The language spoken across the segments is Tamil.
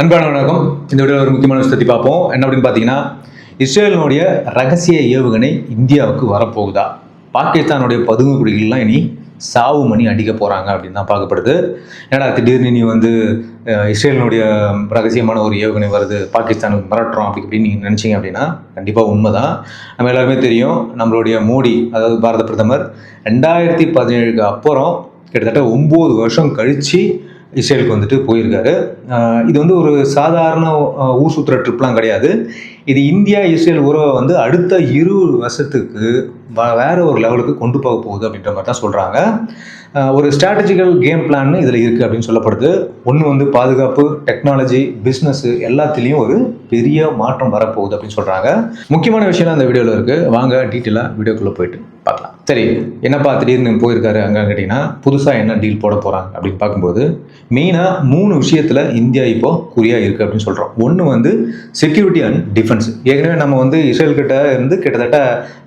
அன்பான வணக்கம். இந்த வீடியோ ஒரு முக்கியமான விஷயத்தை பார்ப்போம். என்ன அப்படின்னு பார்த்தீங்கன்னா, இஸ்ரேலினுடைய ரகசிய ஏவுகணை இந்தியாவுக்கு வரப்போகுதா? பாகிஸ்தானுடைய பதுங்கு குடிகள்லாம் இனி சாவு மணி அடிக்க போகிறாங்க அப்படின்னு தான் பார்க்கப்படுது. ஏன்னா திடீர்னு நீ வந்து இஸ்ரேலினுடைய ரகசியமான ஒரு ஏவுகணை வருது, பாகிஸ்தானுக்கு மிரட்டுறோம் அப்படி இப்படின்னு நீங்கள் நினச்சிங்க அப்படின்னா கண்டிப்பாக உண்மைதான். நம்ம எல்லாருமே தெரியும், நம்மளுடைய மோடி, அதாவது பாரத பிரதமர் 2017க்கு அப்புறம் கிட்டத்தட்ட 9 வருஷம் கழித்து இஸ்ரேலுக்கு வந்துட்டு போயிருக்காரு. இது வந்து ஒரு சாதாரண ஊர் சுற்றுற ட்ரிப்லாம் கிடையாது. இது இந்தியா இஸ்ரேல் உறவை வந்து அடுத்த 20 வருஷத்துக்கு வேற ஒரு லெவலுக்கு கொண்டு போக போகுது அப்படின்ற மாதிரி தான் சொல்கிறாங்க. ஒரு ஸ்ட்ராட்டஜிக்கல் கேம் பிளான் இதில் இருக்குது அப்படின்னு சொல்லப்படுது. ஒன்று வந்து பாதுகாப்பு, டெக்னாலஜி, பிஸ்னஸ் எல்லாத்துலேயும் ஒரு பெரிய மாற்றம் வரப்போகுது அப்படின்னு சொல்கிறாங்க. முக்கியமான விஷயம் அந்த வீடியோவில் இருக்குது. வாங்க டீட்டெயிலாக வீடியோக்குள்ளே போயிட்டு பார்க்கலாம். சரி, என்னப்பா திடீர்னு போயிருக்காரு அங்கே கேட்டிங்கன்னா, புதுசாக என்ன டீல் போட போகிறாங்க அப்படின்னு பார்க்கும்போது மெயினாக 3 விஷயத்தில் இந்தியா இப்போ குறியாக இருக்குது அப்படின்னு சொல்கிறோம். ஒன்று வந்து செக்யூரிட்டி அண்ட் டிஃபென்ஸ். ஏற்கனவே நம்ம வந்து இஸ்ரேல் கிட்ட இருந்து கிட்டத்தட்ட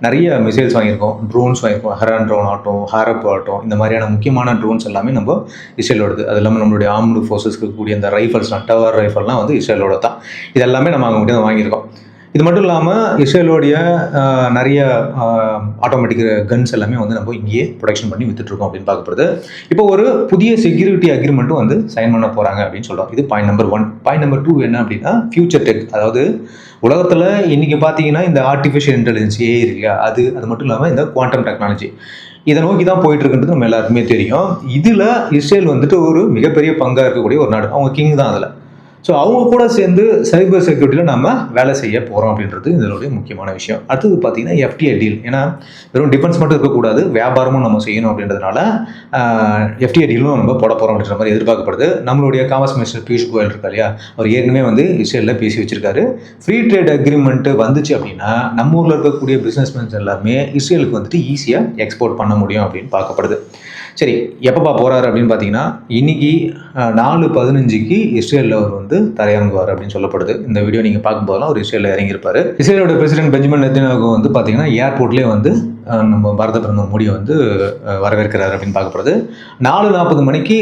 நிறைய மிசைல்ஸ் வாங்கியிருக்கோம், ட்ரோன்ஸ் வாங்கியிருக்கோம். ஹெரான் ட்ரோன் ஆகட்டும், ஹாரப் ஆகட்டும், இந்த மாதிரியான முக்கியமான ட்ரோன்ஸ் எல்லாமே நம்ம இஸ்ரேலோடது. அது இல்லாமல் நம்மளுடைய ஆர்ம்டு ஃபோர்ஸஸ்க்கு கூடிய அந்த ரைஃபல்ஸ்லாம், டவர் ரைஃபல்லாம் வந்து இஸ்ரேலோட தான். இது எல்லாமே நம்ம அவங்க கிட்ட வாங்கியிருக்கோம். இது மட்டும் இல்லாமல் இஸ்ரேலோடைய நிறைய ஆட்டோமேட்டிக் கன்ஸ் எல்லாமே வந்து நம்ம இங்கேயே ப்ரொடக்ஷன் பண்ணி வித்துட்ருக்கோம் அப்படின்னு பார்க்கப்படுது. இப்போ ஒரு புதிய செக்யூரிட்டி அக்ரிமெண்ட்டும் வந்து சைன் பண்ண போகிறாங்க அப்படின்னு சொல்கிறோம். இது பாயிண்ட் நம்பர் 1. பாயிண்ட் நம்பர் 2 என்ன அப்படின்னா, ஃபியூச்சர் டெக். அதாவது உலகத்தில் இன்றைக்கி பார்த்தீங்கன்னா இந்த ஆர்டிஃபிஷியல் இன்டெலிஜென்ஸ் ஏஐ இருக்கு, அது மட்டும் இல்லாமல் இந்த குவாண்டம் டெக்னாலஜி இதை நோக்கி தான் போயிட்டு இருக்குன்றது நம்ம எல்லாருக்குமே தெரியும். இதில் இஸ்ரேல் வந்துட்டு ஒரு மிகப்பெரிய பங்காக இருக்கக்கூடிய ஒரு நாடு. அவங்க கிங் தான் அதில். ஸோ அவங்க கூட சேர்ந்து சைபர் செக்யூரிட்டியில் நம்ம வேலை செய்ய போகிறோம் அப்படின்றது இதனுடைய முக்கியமான விஷயம். அடுத்தது பார்த்தீங்கன்னா எஃப்டிஐ டீல். ஏன்னா வெறும் டிஃபென்ஸ் மட்டும் இருக்கக்கூடாது, வியாபாரமும் நம்ம செய்யணும் அப்படின்றதுனால எஃப்டிஐ டீலும் நம்ம போட போகிறோம் அப்படின்ற மாதிரி எதிர்பார்க்கப்படுது. நம்மளுடைய காமர்ஸ் மினிஸ்டர் பியூஷ் கோயல் இருக்கா இல்லையா, அவர் ஏற்கனவே வந்து இஸ்ரேலில் பேசி வச்சிருக்காரு. ஃப்ரீ ட்ரேட் அக்ரிமெண்ட் வந்துச்சு அப்படின்னா நம்ம ஊரில் இருக்கக்கூடிய பிஸ்னஸ்மேன்ஸ் எல்லாமே இஸ்ரேலுக்கு வந்துட்டு ஈஸியாக எக்ஸ்போர்ட் பண்ண முடியும் அப்படின்னு பார்க்கப்படுது. சரி, எப்பப்பா போகிறாரு அப்படின்னு பார்த்தீங்கன்னா, இன்னைக்கு 4/15க்கு இஸ்ரேலில் அவர் வந்து தரையிறங்குவார் அப்படின்னு சொல்லப்படுது. இந்த வீடியோ நீங்கள் பார்க்கும்போதெல்லாம் அவர் இஸ்ரேலில் இறங்கியிருப்பார். இஸ்ரேலோட பிரசிடென்ட் பெஞ்சமின் நெத்தன்யாகு வந்து பார்த்தீங்கன்னா ஏர்போர்ட்லேயே வந்து நம்ம பாரத பிரதமர் மோடியை வந்து வரவேற்கிறார் அப்படின்னு பார்க்கப்படுது. 4:40 மணிக்கு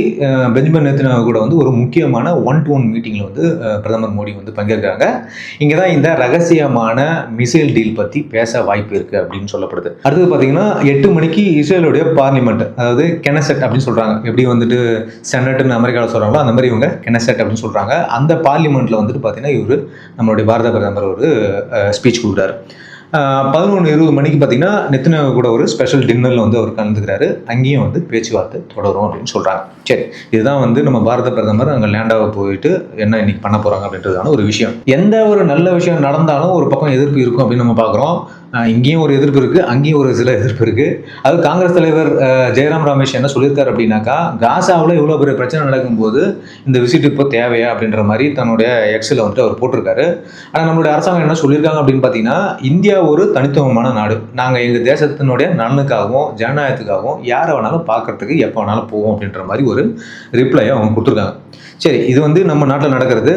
பெஞ்சமின் நெத்தன்யாகு கூட வந்து ஒரு முக்கியமான 1-to-1 மீட்டிங்கில் வந்து பிரதமர் மோடி வந்து பங்கேற்கிறாங்க. இங்கே தான் இந்த ரகசியமான மிசைல் டீல் பற்றி பேச வாய்ப்பு இருக்குது அப்படின்னு சொல்லப்படுது. அடுத்தது பார்த்தீங்கன்னா 8 மணிக்கு இஸ்ரேலுடைய பார்லிமெண்ட், அதாவது கெனசெட் அப்படின்னு சொல்கிறாங்க. எப்படி வந்துட்டு செனட்னு அமெரிக்காவில் சொல்கிறாங்களோ அந்த மாதிரி இவங்க கெனசெட் அப்படின்னு சொல்கிறாங்க. அந்த பார்லிமெண்ட்டில் வந்துட்டு பார்த்தீங்கன்னா இவர் நம்மளுடைய பாரத பிரதமர் ஒரு ஸ்பீச் கொடுக்குறாரு. 11:20 மணிக்கு பார்த்தீங்கன்னா நெத்தன்யாகு கூட ஒரு ஸ்பெஷல் டின்னரில் வந்து அவர் கலந்துக்கிறாரு. அங்கேயும் வந்து பேச்சுவார்த்தை தொடரும் அப்படின்னு சொல்கிறாங்க. சரி, இதுதான் வந்து நம்ம பாரத பிரதமர் அங்கே லேண்டாக போயிட்டு என்ன இன்னைக்கு பண்ண போகிறாங்க அப்படின்றதான ஒரு விஷயம். எந்த ஒரு நல்ல விஷயம் நடந்தாலும் ஒரு பக்கம் எதிர்ப்பு இருக்கும் அப்படின்னு நம்ம பார்க்குறோம். இங்கேயும் ஒரு எதிர்ப்பு இருக்குது, அங்கேயும் ஒரு சில எதிர்ப்பு இருக்குது. அது காங்கிரஸ் தலைவர் ஜெயராம் ரமேஷ் என்ன சொல்லியிருக்காரு அப்படின்னாக்கா, காசாவில் இவ்வளோ பெரிய பிரச்சனை நடக்கும்போது இந்த விசிட் இப்போ தேவையா அப்படின்ற மாதிரி தன்னுடைய எக்ஸில் வந்துட்டு அவர் போட்டிருக்காரு. ஆனால் நம்மளுடைய அரசாங்கம் என்ன சொல்லியிருக்காங்க அப்படின்னு பார்த்தீங்கன்னா, இந்தியா ஒரு தனித்துவமான நாடு, நாங்கள் எங்கள் தேசத்தினுடைய நலனுக்காகவும் ஜனநாயகத்துக்காகவும் யாரை வேணாலும் பார்க்கறதுக்கு எப்போ வேணாலும் போவோம் அப்படின்ற மாதிரி ஒரு ரிப்ளையை அவங்க கொடுத்துருக்காங்க. சரி, இது வந்து நம்ம நாட்டில் நடக்கிறது.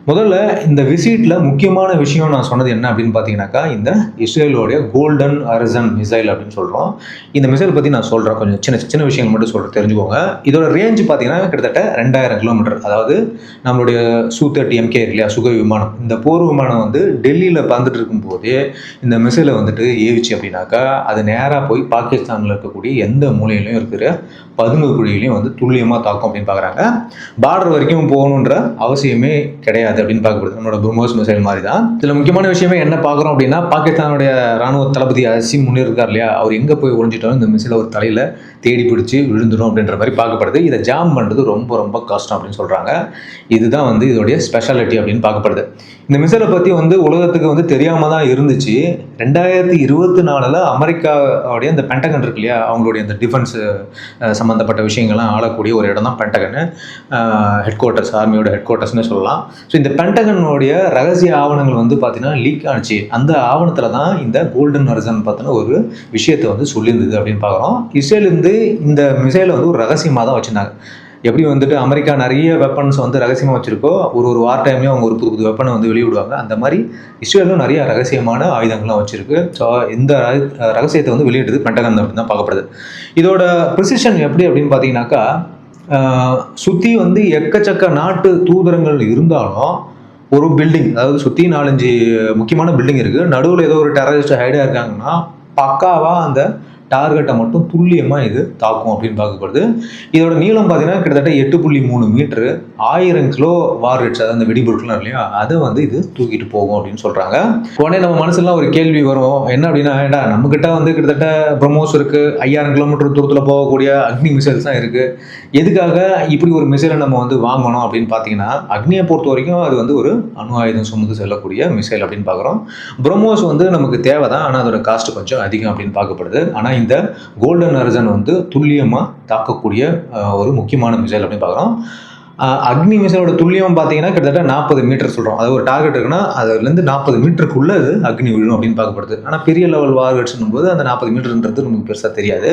முதல்ல இந்த விசிட்டில் முக்கியமான விஷயம் நான் சொன்னது என்ன அப்படின்னு பார்த்தீங்கன்னாக்கா, இந்த இஸ்ரேலோடைய கோல்டன் அரசன் மிசைல் அப்படின்னு சொல்கிறோம். இந்த மிசைல் பற்றி நான் சொல்கிறேன், கொஞ்சம் சின்ன விஷயங்கள் மட்டும் சொல்கிறேன், தெரிஞ்சுக்கோங்க. இதோட ரேஞ்சு பார்த்தீங்கன்னா கிட்டத்தட்ட 2000 கிலோமீட்டர். அதாவது நம்மளுடைய Su-30 MK இருக்கு இல்லையா, சுக விமானம், இந்த போர் விமானம் வந்து டெல்லியில் பறந்துட்டு இருக்கும்போதே இந்த மிசைலை வந்துட்டு ஏவிச்சு அப்படின்னாக்கா அது நேராக போய் பாகிஸ்தானில் இருக்கக்கூடிய எந்த மூலையிலையும் இருக்கிற பதுங்கு குழியிலையும் வந்து துல்லியமாக தாக்கும் அப்படின்னு பார்க்குறாங்க. பார்டர் வரைக்கும் போகணுன்ற அவசியமே கிடையாது அப்படின்னு பார்க்கப்படுது. நம்மளோட பிரம்மோஸ் மிசைல் மாதிரி தான். இதில் முக்கியமான விஷயமே என்ன பார்க்குறோம் அப்படின்னா, பாகிஸ்தானுடைய ராணுவ தளபதி அசீம் முனீர் இருக்கார் இல்லையா, அவர் எங்கே போய் ஒழிஞ்சிட்டாலும் இந்த மிசைலை ஒரு தலையில் தேடி பிடிச்சி விழுந்துடும் அப்படின்ற மாதிரி பார்க்கப்படுது. இதை ஜாம் பண்ணுறது ரொம்ப ரொம்ப கஷ்டம் அப்படின்னு சொல்கிறாங்க. இதுதான் வந்து இதோடைய ஸ்பெஷாலிட்டி அப்படின்னு பார்க்கப்படுது. இந்த மிசைலை பற்றி வந்து உலகத்துக்கு வந்து தெரியாமல் தான் இருந்துச்சு. 2024 அமெரிக்காவுடைய இந்த பென்டகன் இருக்கு இல்லையா, அவங்களுடைய இந்த டிஃபென்ஸ் சம்மந்தப்பட்ட விஷயங்கள்லாம் ஆளக்கூடிய ஒரு இடம் தான் பென்டகன் ஹெட் குவார்ட்டர்ஸ், ஆர்மியோட ஹெட் குவார்ட்டர்ஸ்னு சொல்லலாம். ஸோ இந்த பென்டகனுடைய ரகசிய ஆவணங்கள் வந்து பார்த்தீங்கன்னா லீக் ஆச்சு. அந்த ஆவணத்தில் தான் இந்த கோல்டன் அரசன் பார்த்தீங்கன்னா ஒரு விஷயத்தை வந்து சொல்லியிருந்தது அப்படின்னு பார்க்குறோம். இஸ்ரேலேருந்து இந்த மிசைலை வந்து ஒரு ரகசியமாக தான் வச்சுருந்தாங்க. எப்படி வந்துட்டு அமெரிக்கா நிறைய வெப்பன்ஸ் வந்து ரகசியமாக வச்சுருக்கோ, ஒரு வார் டைம்லேயும் அவங்க ஒரு புது வெப்பனை வந்து வெளியிடுவாங்க. அந்த மாதிரி இஸ்ரேலும் நிறைய ரகசியமான ஆயுதங்கள்லாம் வச்சுருக்கு. ஸோ இந்த ரகசியத்தை வந்து வெளியிடுறது பென்டகன் அப்படின்னு தான் பார்க்கப்படுது. இதோட ப்ரிசிஷன் எப்படி அப்படின்னு பார்த்தீங்கன்னாக்கா, சுற்றி வந்து எக்கச்சக்க நாட்டு தூதரங்கள் இருந்தாலும் ஒரு பில்டிங், அதாவது சுற்றி 4-5 முக்கியமான பில்டிங் இருக்குது, நடுவில் ஏதோ ஒரு டெரரிஸ்ட் ஹைடாக இருக்காங்கன்னா பக்காவாக அந்த டார்கெட்டை மட்டும் துல்லியமாக இது தாக்கும் அப்படின்னு பார்க்கப்படுது. இதோட நீளம் பார்த்தீங்கன்னா கிட்டத்தட்ட 8.3 மீட்டரு, 1000 கிலோ வார்ஹெட்ஸ், அதாவது அந்த வெடிபொருட்கள்லாம் இல்லையா, அதை வந்து இது தூக்கிட்டு போகும் அப்படின்னு சொல்கிறாங்க. உடனே நம்ம மனசுலாம் ஒரு கேள்வி வரும், என்ன அப்படின்னா, ஏண்டா நம்மக்கிட்ட வந்து கிட்டத்தட்ட பிரம்மோஸ் இருக்குது, 5000 கிலோமீட்டர் தூரத்தில் போகக்கூடிய அக்னி மிசைல்ஸ் தான் இருக்குது, எதுக்காக இப்படி ஒரு மிசைலை நம்ம வந்து வாங்கணும் அப்படின்னு பார்த்தீங்கன்னா, அக்னியை பொறுத்த வரைக்கும் அது வந்து ஒரு அணு ஆயுதம் சுமந்து செல்லக்கூடிய மிசைல் அப்படின்னு பார்க்குறோம். பிரம்மோஸ் வந்து நமக்கு தேவை தான், ஆனால் அதோட காஸ்ட் கொஞ்சம் அதிகம் அப்படின்னு பார்க்கப்படுது. ஆனால் இந்த கோல்டன் ஹரிசான் வந்து துல்லியமாக தாக்கக்கூடிய ஒரு முக்கியமான மிசைல் அப்படின்னு பார்க்குறோம். அக்னி மிசைலோட துல்லியம் பார்த்தீங்கன்னா கிட்டத்தட்ட 40 மீட்டர் சொல்கிறோம். அது ஒரு டார்கெட் இருக்குன்னா அதுலேருந்து 40 மீட்டருக்குள்ளே அது அக்னி விழும் அப்படின்னு பார்க்கப்படுது. ஆனால் பெரிய லெவல் வார்ஹெட்ஸ்னும் போது அந்த 40 மீட்டர்ன்றது நமக்கு பெருசாக தெரியாது.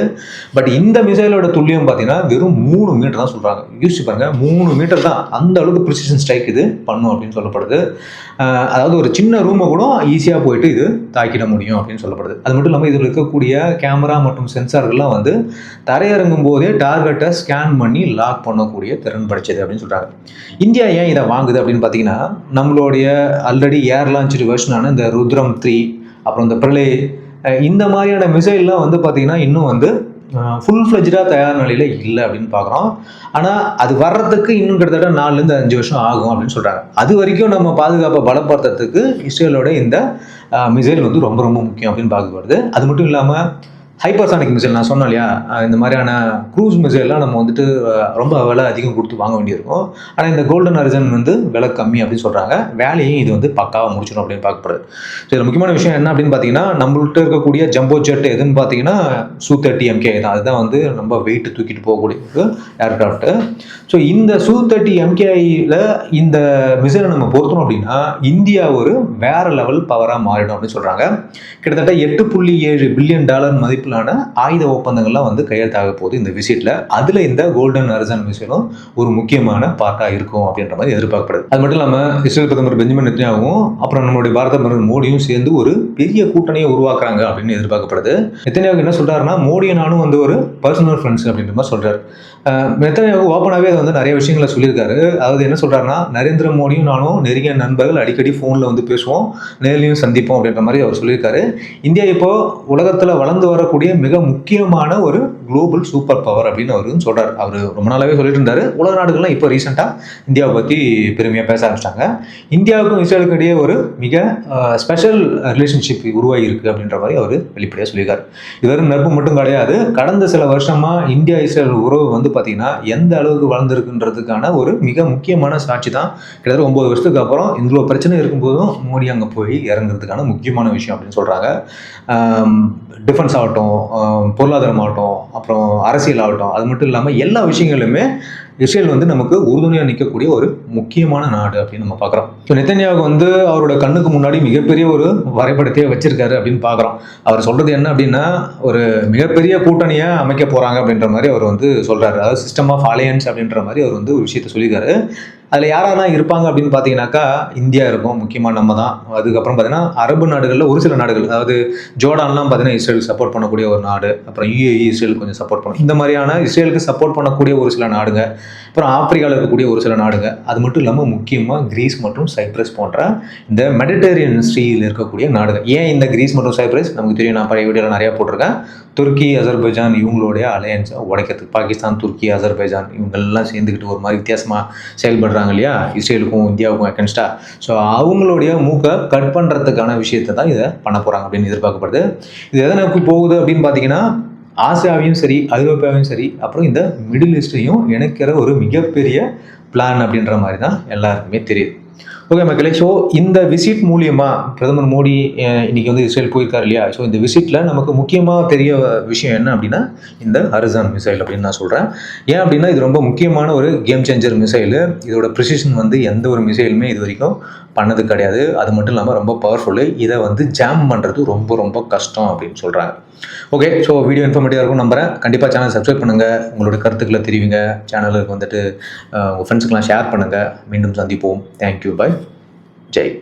பட் இந்த மிசைலோட துல்லியம் பார்த்தீங்கன்னா வெறும் 3 மீட்டர் தான் சொல்கிறாங்க. யூஸ் பாருங்க, 3 மீட்டர் தான், அந்த அளவுக்கு ப்ரிசிஷன் ஸ்ட்ரைக் இது பண்ணும் அப்படின்னு சொல்லப்படுது. அதாவது ஒரு சின்ன ரூமை கூட ஈஸியாக போயிட்டு இது தாக்கிட முடியும் அப்படின்னு சொல்லப்படுது. அது மட்டும் இல்லாமல் இதில் இருக்கக்கூடிய கேமரா மற்றும் சென்சார்கள்லாம் வந்து தரையிறங்கும் போதே டார்கெட்டை ஸ்கேன் பண்ணி லாக் பண்ணக்கூடிய திறன் படைச்சது அப்படின்னு சொல்கிறாங்க. இந்தியா ஏன் இதை வாங்குது அப்படின்னு பார்த்தீங்கன்னா, நம்மளுடைய ஆல்ரெடி ஏர் லான்ச்சு வெர்ஷனான இந்த ருத்ரம் 3, அப்புறம் இந்த பிரளய், இந்த மாதிரியான மிசைல்லாம் வந்து பார்த்தீங்கன்னா இன்னும் வந்து ஃபுல் ஃப்ளெஜ்டாக தயார் நிலையில் இல்லை அப்படின்னு பார்க்குறோம். ஆனால் அது வர்றதுக்கு இன்னும் கிட்டத்தட்ட 4-5 வருஷம் ஆகும் அப்படின்னு சொல்கிறாங்க. அது வரைக்கும் நம்ம பாதுகாப்பை பலப்படுத்துறதுக்கு இஸ்ரேலோட இந்த மிசைல் வந்து ரொம்ப ரொம்ப முக்கியம் அப்படின்னு பார்க்கப்படுது. அது மட்டும் இல்லாமல் ஹைப்பர்சானிக் மிசைல் நான் சொன்னேன் இல்லையா, இந்த மாதிரியான க்ரூஸ் மிசைல்லாம் நம்ம வந்துட்டு ரொம்ப விலை அதிகம் கொடுத்து வாங்க வேண்டியிருக்கும். ஆனால் இந்த கோல்டன் ஹரிசான் வந்து விலை கம்மி அப்படின்னு சொல்கிறாங்க. வேலையும் இது வந்து பக்காவாக முடிச்சிடும் அப்படின்னு பார்க்கப்படுது. ஸோ இதில் முக்கியமான விஷயம் என்ன அப்படின்னு பார்த்தீங்கன்னா, நம்மள்கிட்ட இருக்கக்கூடிய ஜம்போ ஜெட் எதுன்னு பார்த்தீங்கன்னா Su-30 MK தான். அதுதான் வந்து ரொம்ப வெயிட் தூக்கிட்டு போகக்கூடிய ஏர்கிராஃப்ட்டு. ஸோ இந்த Su-30 MKIயில் இந்த மிசைலை நம்ம பொறுத்தோம் அப்படின்னா இந்தியா ஒரு வேற லெவல் பவராக மாறிடும் அப்படின்னு சொல்கிறாங்க. கிட்டத்தட்ட $8.7 பில்லியன் மதிப்பு ஆயுத ஒப்பந்தங்கள்லாம் வந்து கையெழுத்தாக போகுது இந்த விசிட்ல. அதுல இந்த கோல்டன் ஹரிசான் மிசைலும் ஒரு முக்கியமான பார்ட்டா இருக்கும் அப்படின்ற மாதிரி எதிர்பார்க்கப்படுது. அது மட்டும் இல்லாம இஸ்ரேல் பிரதமர் பெஞ்சமின் நெத்தன்யாவும் அப்புறம் நம்மளுடைய பாரத பிரதமர் மோடியும் சேர்ந்து ஒரு பெரிய கூட்டணியை உருவாக்குறாங்க அப்படின்னு எதிர்பார்க்கப்படுது. நெத்தன்யாவு என்ன சொல்றாருன்னா, மோடியும் நானும் வந்து ஒரு பர்சனல் ஃப்ரெண்ட்ஸ் அப்படின்ற மாதிரி சொல்றாரு. நெத்தன்யாவு ஓப்பனாகவே அதை வந்து நிறைய விஷயங்களை சொல்லியிருக்காரு. அதாவது என்ன சொல்றாருன்னா, நரேந்திர மோடியும் நானும் நெருங்கிய நண்பர்கள், அடிக்கடி ஃபோனில் வந்து பேசுவோம், நேர்லையும் சந்திப்போம் அப்படின்ற மாதிரி அவர் சொல்லியிருக்காரு. இந்தியா இப்போ உலகத்தில் வளர்ந்து வரக்கூடிய மிக முக்கியமான ஒரு குளோபல் சூப்பர் பவர் அப்படின்னு அவரு சொல்றாரு. அவர் ரொம்ப நாளாவே சொல்லிட்டு இருந்தாரு. உலக நாடுகள்லாம் இப்போ ரீசெண்டாக இந்தியாவை பற்றி பெருமையாக பேச ஆரம்பிச்சிட்டாங்க. இந்தியாவுக்கும் இஸ்ரேலுக்கும் இடையே ஒரு மிக ஸ்பெஷல் ரிலேஷன்ஷிப் உருவாகி இருக்கு அப்படின்ற மாதிரி அவர் வெளிப்படையாக சொல்லியிருக்காரு. இது வெறும் நட்பு மட்டும் கிடையாது. கடந்த சில வருஷமா இந்தியா இஸ்ரேல் உறவு வந்து பார்த்தீங்கன்னா எந்த அளவுக்கு வளர்ந்துருக்குன்றதுக்கான ஒரு மிக முக்கியமான சாட்சி தான். கிட்டத்தட்ட 9 வருஷத்துக்கு அப்புறம் இவ்வளோ பிரச்சனை இருக்கும்போதும் மோடி அங்கே போய் இறங்குறதுக்கான முக்கியமான விஷயம் அப்படின்னு சொல்கிறாங்க. டிஃபென்ஸ் ஆகட்டும், பொருளாதாரம் ஆகட்டும், அப்புறம் அரசியல் ஆகட்டும், அது மட்டும் இல்லாமல் எல்லா விஷயங்களுமே இஸ்ரேல் வந்து நமக்கு உறுதுணையாக நிற்கக்கூடிய ஒரு முக்கியமான நாடு அப்படின்னு நம்ம பார்க்குறோம். ஸோ நெத்தன்யாகு வந்து அவரோட கண்ணுக்கு முன்னாடி மிகப்பெரிய ஒரு வரைபடத்தையே வச்சிருக்காரு அப்படின்னு பார்க்குறோம். அவர் சொல்கிறது என்ன அப்படின்னா, ஒரு மிகப்பெரிய கூட்டணியை அமைக்க போகிறாங்க அப்படின்ற மாதிரி அவர் வந்து சொல்கிறாரு. அதாவது சிஸ்டம் ஆஃப் அலையன்ஸ் அப்படின்ற மாதிரி அவர் வந்து ஒரு விஷயத்த சொல்லியிருக்காரு. அதில் யாரெல்லாம் இருப்பாங்க அப்படின்னு பார்த்தீங்கன்னாக்கா, இந்தியா இருக்கும், முக்கியமாக நம்ம தான். அதுக்கப்புறம் பார்த்தீங்கன்னா அரபு நாடுகளில் ஒரு சில நாடுகள், அதாவது ஜோர்டான்லாம் பார்த்தீங்கன்னா இஸ்ரேலுக்கு சப்போர்ட் பண்ணக்கூடிய ஒரு நாடு, அப்புறம் UAE இஸ்ரேலுக்கு கொஞ்சம் சப்போர்ட் பண்ணும். இந்த மாதிரியான இஸ்ரேலுக்கு சப்போர்ட் பண்ணக்கூடிய ஒரு சில நாடுங்க, அப்புறம் ஆப்பிரிக்காவில் இருக்கக்கூடிய ஒரு சில நாடுங்க, அது மட்டும் இல்லாமல் முக்கியமாக கிரீஸ் மற்றும் சைப்ரஸ் போன்ற இந்த மெடிட்டரேனியன் சீயில் இருக்கக்கூடிய நாடுகள். ஏன் இந்த கிரீஸ் மற்றும் சைப்ரஸ் நமக்கு தெரியும், நான் பழைய வீடியோவில் நிறையா போட்டிருக்கேன். துருக்கி, அசர்பைஜான் இவங்களுடைய அலையன்ஸை உடைக்கிறதுக்கு பாகிஸ்தான், துருக்கி, அசர்பைஜான் இவங்கெல்லாம் சேர்ந்துக்கிட்டு ஒரு மாதிரி வித்தியாசமாக செயல்படுறாங்க இல்லையா, இஸ்ரேலுக்கும் இந்தியாவுக்கும் அகென்ஸ்டா. ஸோ அவங்களுடைய மூக்கை கட் பண்ணுறதுக்கான விஷயத்தை தான் இதை பண்ண போகிறாங்க அப்படின்னு எதிர்பார்க்கப்படுது. இது எதை நோக்கி போகுது அப்படின்னு பார்த்தீங்கன்னா, ஆசியாவையும் சரி, ஐரோப்பாவையும் சரி, அப்புறம் இந்த மிடில் ஈஸ்டையும் இணைக்கிற ஒரு மிகப்பெரிய பிளான் அப்படின்ற மாதிரி தான் எல்லாருக்குமே தெரியுது. ஓகே மக்களே, ஸோ இந்த விசிட் மூலியமாக பிரதமர் மோடி இன்னைக்கு வந்து இஸ்ரேல் போயிருக்காரு இல்லையா, ஸோ இந்த விசிட்டில் நமக்கு முக்கியமாக தெரிய விஷயம் என்ன அப்படின்னா இந்த ஹரிசான் மிசைல் அப்படின்னு நான் சொல்கிறேன். ஏன் அப்படின்னா இது ரொம்ப முக்கியமான ஒரு கேம் சேஞ்சர் மிசைலு. இதோட ப்ரிசிஷன் வந்து எந்த ஒரு மிசைலுமே இது வரைக்கும் பண்ணது கிடையாது. அது மட்டும் இல்லாமல் ரொம்ப பவர்ஃபுல்லு. இதை வந்து ஜாம் பண்ணுறது ரொம்ப ரொம்ப கஷ்டம் அப்படின்னு சொல்கிறாங்க. ஓகே, ஸோ வீடியோ இன்ஃபர்மேட்டிவாக இருக்கும் நம்புறேன். கண்டிப்பாக சேனல் சப்ஸ்கிரைப் பண்ணுங்கள், உங்களோட கருத்துக்களை தெரிவிங்க, சேனலுக்கு வந்துட்டு உங்கள் ஃப்ரெண்ட்ஸுக்கெலாம் ஷேர் பண்ணுங்கள். மீண்டும் சந்திப்போம். தேங்க்யூ, பாய், ஜெய்.